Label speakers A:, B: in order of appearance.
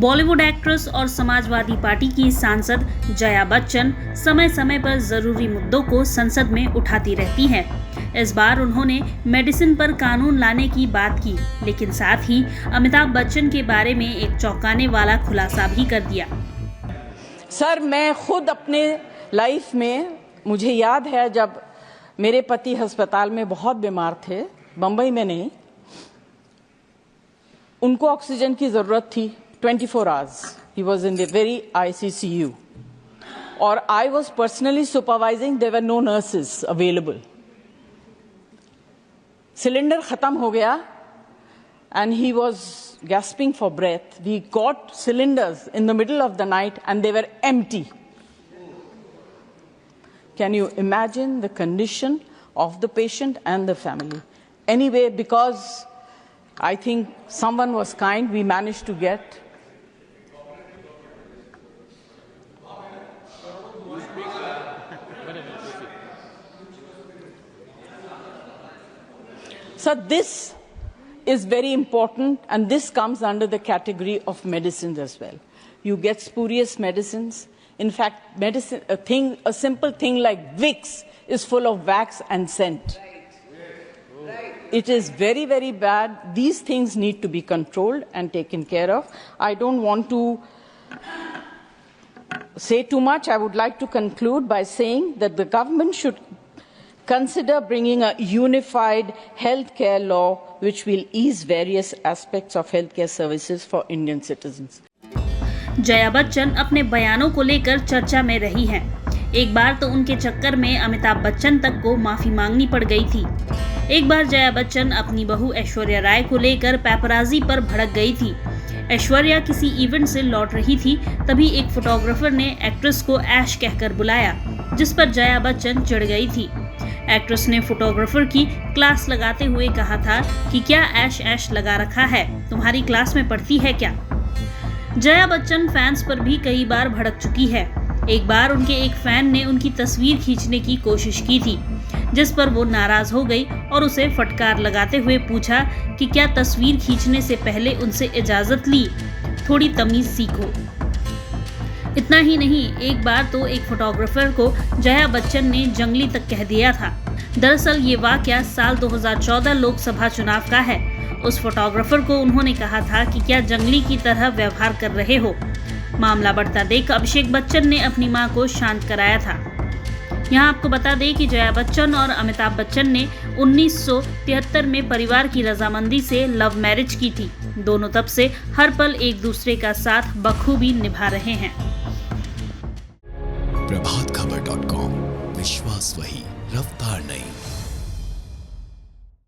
A: Bollywood actress और Samajwadi party की सांसद जया बच्चन समय समय पर जरूरी मुद्दों को संसद में उठाती रहती हैं। इस बार उन्होंने मेडिसिन पर कानून लाने की बात की, लेकिन साथ ही अमिताभ बच्चन के बारे में एक चौंकाने वाला खुलासा भी कर दिया।
B: सर, मैं खुद अपने लाइफ में, मुझे याद है जब मेरे पति अस्पताल में बहुत बीमार थे, बंबई में नहीं, उनको ऑक्सीजन की जरूरत थी 24 hours. He was in the very ICCU और I was personally supervising, there were no nurses available. Cylinder खत्म हो गया and he was gasping for breath. We got cylinders in the middle of the night and they were empty. Can you imagine the condition of the patient and the family? Anyway, because I think someone was kind, we managed to get so this is very important, and this comes under the category of medicines as well. You get spurious medicines. In fact, a simple thing like Vicks is full of wax and scent. It is very, very bad. These things need to be controlled and taken care of. I don't want to say too much. I would like to conclude by saying that the government should consider bringing a unified healthcare law which will ease various aspects of healthcare services for Indian citizens.
A: Jaya Bachchan अपने बयानों को लेकर चर्चा में रही हैं। एक बार तो उनके चक्कर में अमिताभ बच्चन तक को माफी मांगनी पड़ गई थी। एक बार जया बच्चन अपनी बहू ऐश्वर्या राय को लेकर पैपराजी पर भड़क गई थी। ऐश्वर्या किसी इवेंट से लौट रही थी, तभी एक फोटोग्राफर ने एक्ट्रेस को ऐश कहकर बुलाया, जिस पर जया बच्चन चिढ़ गई थी। एक्ट्रेस ने फोटोग्राफर की क्लास लगाते हुए कहा था कि क्या ऐश ऐश लगा रखा है, तुम्हारी क्लास में पढ़ती है क्या। जया बच्चन फैंस पर भी कई बार भड़क चुकी है। एक बार उनके एक फैन ने उनकी तस्वीर खींचने की कोशिश की थी, जिस पर वो नाराज हो गई और उसे फटकार लगाते हुए पूछा कि क्या तस्वीर खींचने से पहले उनसे इजाजत ली, थोड़ी तमीज सीखो। इतना ही नहीं, एक बार तो एक फोटोग्राफर को जया बच्चन ने जंगली तक कह दिया था। दरअसल ये वाकया साल 2014 लोकसभा चुनाव का है। उस फोटोग्राफर को उन्होंने कहा था कि क्या जंगली की तरह व्यवहार कर रहे हो। मामला बढ़ता देख अभिषेक बच्चन ने अपनी मां को शांत कराया था। यहाँ आपको बता दें कि जया बच्चन और अमिताभ बच्चन ने 1973 में परिवार की रजामंदी से लव मैरिज की थी। दोनों तब से हर पल एक दूसरे का साथ बखूबी निभा रहे हैं।
C: प्रभातखबर.com, विश्वास वही, रफ्तार नहीं।